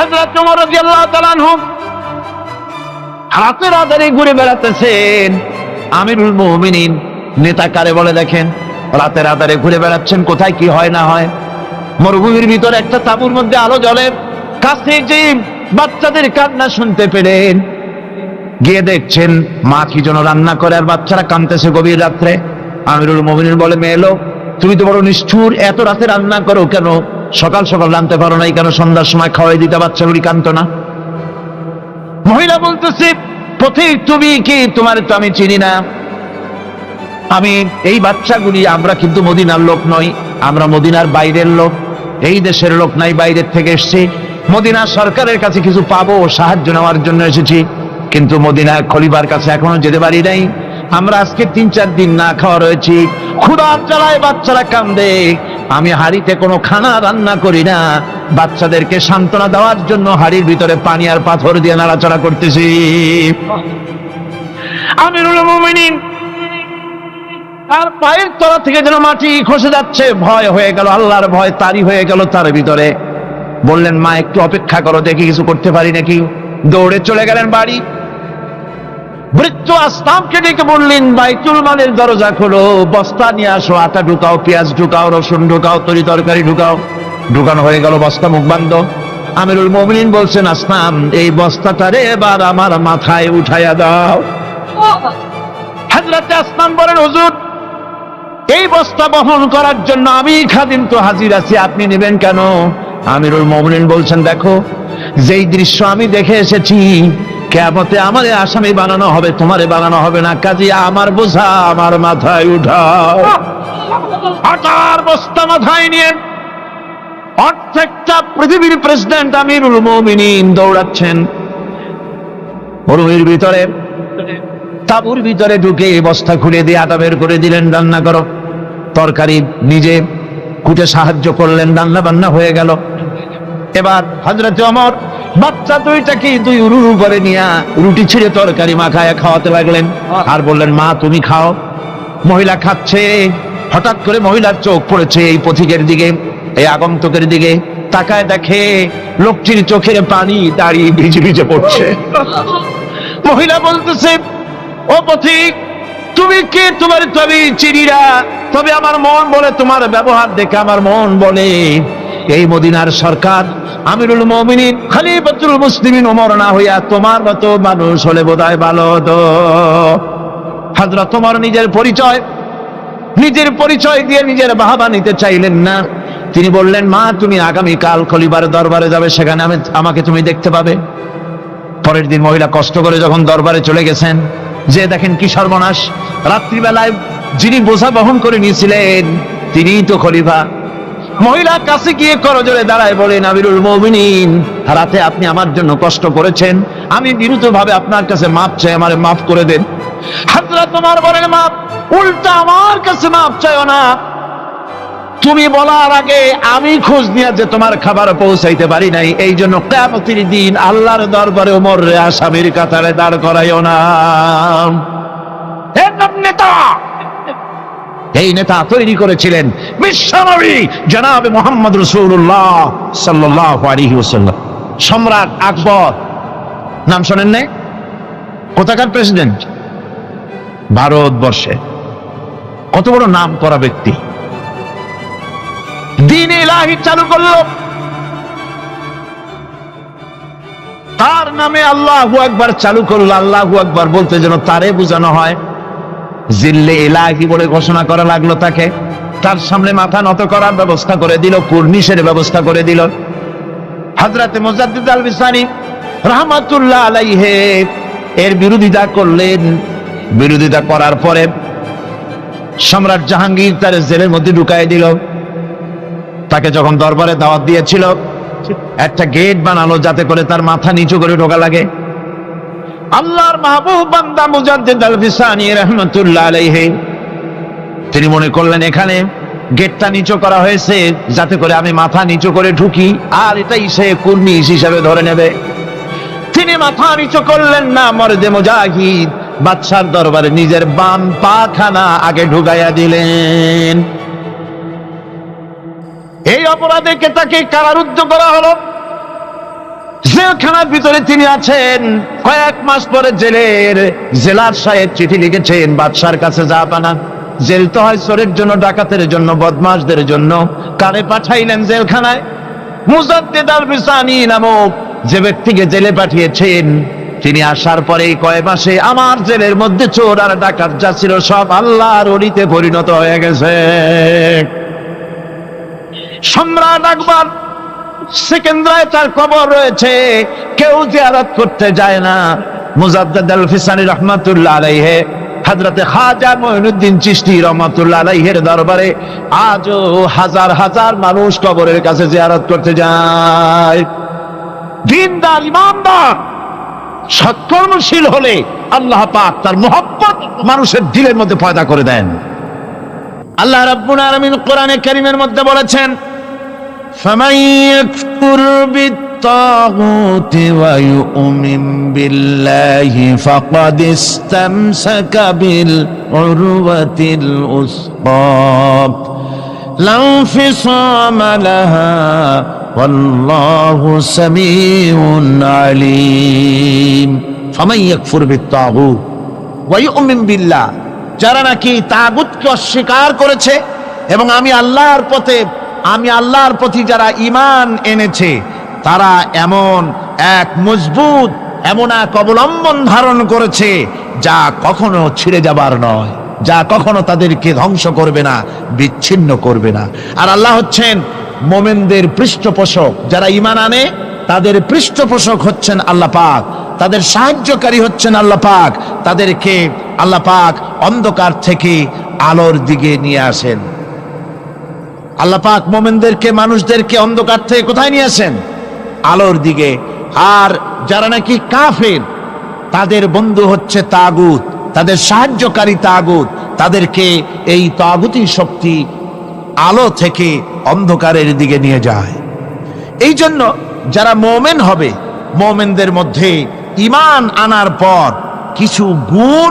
হযরত ওমর রাদিয়াল্লাহু তাআলা আনহু রাতের আঁধারে ঘুরে বেড়াতেছেন। আমিরুল মুমিনিন নেতা কারে বলে দেখেন, রাতের আঁধারে ঘুরে বেড়াচ্ছেন, কোথায় কি হয় না হয়। মরুভূমির ভিতরে একটা তাঁবুর মধ্যে আলো জ্বলে, কাছে যে বাচ্চাদের কান্না শুনতে পেলেন, গিয়ে দেখছেন মা কি যেন রান্না করে আর বাচ্চারা কাঁদতেছে গভীর রাত্রে। আমিরুল মুমিনিন বলে, মেয়ে লোক, তুমি তো বড় নিষ্ঠুর, এত রাতে রান্না করো কেন? সকাল সকাল রাঁধতে পারো নাই কেন? সন্ধ্যার সময় খাওয়াই দিতে বাচ্চাগুলি কাঁদতো না। মহিলা বলতেছে, পথিক তুমি কি? তোমার তো আমি চিনি না। আমি এই বাচ্চাগুলি, আমরা কিন্তু মদিনার লোক নই, আমরা মদিনার বাইরের লোক, এই দেশের লোক নাই, বাইরের থেকে এসেছি। মদিনা সরকারের কাছে কিছু পাবো, সাহায্য নেওয়ার জন্য এসেছি, কিন্তু মদিনা খলিফার কাছে এখনো যেতে পারি নাই। আমরা আজকে 3-4 দিন না খাওয়া রয়েছি, ক্ষুধার জ্বালায় বাচ্চারা কান্দে। আমি হাড়িতে কোনো খানা রান্না করি না, বাচ্চাদেরকে সান্ত্বনা দেওয়ার জন্য হাড়ির ভিতরে পানি আর পাথর দিয়ে নাড়াচাড়া করতেছি। আমিরুল মুমিনিন তার পায়ের তলা থেকে যেন মাটি খসে যাচ্ছে, ভয় হয়ে গেল, আল্লাহর ভয় তারই হয়ে গেল তার ভিতরে। বললেন, মা একটু অপেক্ষা করো, দেখি কিছু করতে পারি নাকি। দৌড়ে চলে গেলেন বাড়ি। বৃদ্ধ আসলামকে ডেকে বললেন, বাইতুল মালের দরজা খোলো, বস্তা নিয়ে আসো, আটা ঢুকাও, পেঁয়াজ ঢুকাও, রসুন ঢুকাও, তরি তরকারি ঢুকাও। ঢুকানো হয়ে গেল, বস্তা মুখ বান্ধ। আমিরুল মুমিনিন বলছেন, আসলাম এই বস্তাটারে এবার আমার মাথায় উঠাইয়া দাও। হযরত আসলাম বলেন, হুজুর এই বস্তা বহন করার জন্য আমি খাদিম তো হাজির আছি, আপনি নেবেন কেন? আমিরুল মুমিনিন বলছেন, দেখো যেই দৃশ্য আমি দেখে এসেছি, কিয়ামতে আমারে আসামি বানানো হবে, তোমারে বানানো হবে না, কাজে আমার বোঝা আমার মাথায় উঠাও। আটার বস্তা মাথায় নিয়ে অর্ধেকটা পৃথিবীর প্রেসিডেন্ট আমিরুল মুমিনিন দৌড়াচ্ছেন মরুভূমির ভিতরে। তাঁবুর ভিতরে ঢুকে বস্তা খুলে দিয়ে আটা বের করে দিলেন, রান্না করো। তরকারি নিজে কুটে সাহায্য করলেন, রান্না বান্না হয়ে গেল। এবার হযরত ওমর বাচ্চা দুইটাকে 2 উরুর উপরে নিয়ে রুটি ছিঁড়ে তরকারি মাখায় খাওয়াতে লাগলেন, আর বললেন, মা তুমি খাও। মহিলা খাচ্ছে। হঠাৎ করে মহিলার চোখ পড়েছে এই পথিকের দিকে, এই আগন্তুকের দিকে। তাকায় দেখে লোকটির চোখের পানি দাঁড়িয়ে ভিজে ভিজে পড়ছে। মহিলা বলতেছে, ও পথিক, তুমি কে? তোমার তো আমি চিনি না, তবে আমার মন বলে, তোমার ব্যবহার দেখে আমার মন বলে এই মদিনার সরকার আমিরুল মুমিনিন খলিফাতুল মুসলিমিন ওমর না হইয়া তোমার মতো মানুষ হলে বোধহয় ভালো হতো। হযরত ওমর নিজের পরিচয় দিয়ে নিজের বাহবা নিতে চাইলেন না। তিনি বললেন, মা তুমি আগামীকাল খলিফার দরবারে যাবে, সেখানে আমাকে তুমি দেখতে পাবে। পরের দিন মহিলা কষ্ট করে যখন দরবারে চলে গেছেন, যে দেখেন কি সর্বনাশ, রাত্রিবেলায় যিনি বোঝা বহন করে নিয়েছিলেন তিনিই তো খলিফা। মহিলা কাছে গিয়ে করজোড়ে দাঁড়ায় বলেন, আমিরুল মুমিনিন, রাতে আপনি আমার জন্য কষ্ট করেছেন, আমি বিরুদ্ধভাবে আপনার কাছে মাপ চাই, আমারে মাফ করে দেন। হযরত ওমর বলেন, মাপ? উল্টা আমার কাছে মাপ চাইও না, তুমি বলার আগে আমি খোঁজ নিয়ে যে তোমার খাবার পৌঁছাইতে পারি নাই, এই জন্য কিয়ামতের দিন আল্লাহর দরবারে ওমর রে আসামির কাতারে দাঁড় করাইও না। নেতা, এই নেতা তৈরি করেছিলেন বিশ্বনবী জনাবে মুহাম্মদ রাসূলুল্লাহ সাল্লাল্লাহু আলাইহি ওয়াসাল্লাম। সম্রাট আকবর, নাম শোনেন নাই? কোথাকার প্রেসিডেন্ট? ভারতবর্ষে। কত বড় নাম করা ব্যক্তি, দ্বীন ইলাহি চালু করলো, তার নামে আল্লাহু আকবার চালু করলো। আল্লাহু আকবার বলতে যেন তারে বোঝানো হয়, জিল্লে ইলাহি বলে ঘোষণা করা লাগলো তাকে। তার সামনে মাথা নত করার ব্যবস্থা করে দিল, কুর্নিশের ব্যবস্থা করে দিল। হযরত মুজাদ্দিদ আল বিসানি রাহমাতুল্লাহ আলাইহি এর বিরোধিতা করলেন। বিরোধিতা করার পরে সম্রাট জাহাঙ্গীর তার জেলের মধ্যে ঢুকাই দিল। তাকে যখন দরবারে দাওয়াত দিয়েছিল, একটা গেট বানালো যাতে করে তার মাথা নিচু করে ঢোকা লাগে। আল্লাহর মাহবুব বান্দা মুজাদ্দিদ আল বিসানি রাহমাতুল্লাহ আলাইহি তিনি মনে করলেন এখানে গেটটা নিচু করা হয়েছে যাতে করে আমি মাথা নিচু করে ঢুকি, আর এটাই সে কুর্নিশ হিসেবে ধরে নেবে। তিনি মাথা নিচু করলেন না, মর্দে মুজাহিদ বাদশার দরবারে নিজের বাম পাখানা আগে ঢুকাইয়া দিলেন। এই অপরাধে তাকে কারারুদ্ধ করা হলো। জেলখানার ভিতরে তিনি আছেন। কয়েক মাস পরে জেলার সাহেব চিঠি লিখেছেন বাদশার কাছে, যা পানা জেল তো হয় চোরের জন্য, ডাকাতের জন্য, বদমাশদের জন্য, কারে পাঠাইলেন জেলখানায়? মুজাদ্দেদ আল বিসানি নামক যে ব্যক্তিকে জেলে পাঠিয়েছেন, তিনি আসার পরে কয়েক মাসে আমার জেলের মধ্যে চোর আর ডাকাত যা ছিল সব আল্লাহর ওলিতে পরিণত হয়ে গেছে। সম্রাট আকবর সেকেন্দ্রায় তার কবর রয়েছে, কেউ জিয়ারত করতে যায় না। মুজাদ্দেদ আল ফিসানি রহমাতুল্লাহ আলাইহি হযরতে খাজা মুঈনুদ্দিন চিশতি রহমাতুল্লাহ আলাইহির দরবারে আজও হাজার হাজার মানুষ কবরের কাছে জিয়ারত করতে যায়। দিনদার ইমানদার সৎকর্মশীল হলে আল্লাহ পাক তার মহব্বত মানুষের দিলের মধ্যে পয়দা করে দেন। আল্লাহ রাব্বুল আলামিন কোরআনে কারীমের মধ্যে বলেছেন, فمن يكفر بالطاغوت ويؤمن بالله فقد استمسك بالعروة الوثقى لا انفصام لها والله سميع عليم। فمن يكفر بالطاغوت ويؤمن بالله, যারা নাকি তাগুতকে অস্বীকার করেছে এবং আমি আল্লাহর প্রতি যারা ঈমান এনেছে, তারা এমন এক অবলম্বন ধারণ করেছে যা কখনো ছিঁড়ে যাবার নয়, যা কখনো তাদেরকে ধ্বংস করবে না, বিচ্ছিন্ন করবে না। আর আল্লাহ হচ্ছেন মোমেনদের পৃষ্ঠপোষক। যারা ঈমান আনে তাদের পৃষ্ঠপোষক হচ্ছেন আল্লাহ পাক, তাদের সাহায্যকারী হচ্ছেন আল্লাহ পাক, তাদেরকে আল্লাহ পাক অন্ধকার থেকে আলোর দিকে নিয়ে আসেন। আল্লাহ পাক মোমেনদেরকে, মানুষদেরকে অন্ধকার থেকে কোথায় নিয়ে আসেন? আলোর দিকে। আর যারা নাকি কাফের, তাদের বন্ধু হচ্ছে তাগুত, তাদের সাহায্যকারী তাগুত, তাদেরকে এই তাগুতি শক্তি আলো থেকে অন্ধকারের দিকে নিয়ে যায়। এই জন্য যারা মোমেন হবে, মোমেনদের মধ্যে ঈমান আনার পর কিছু গুণ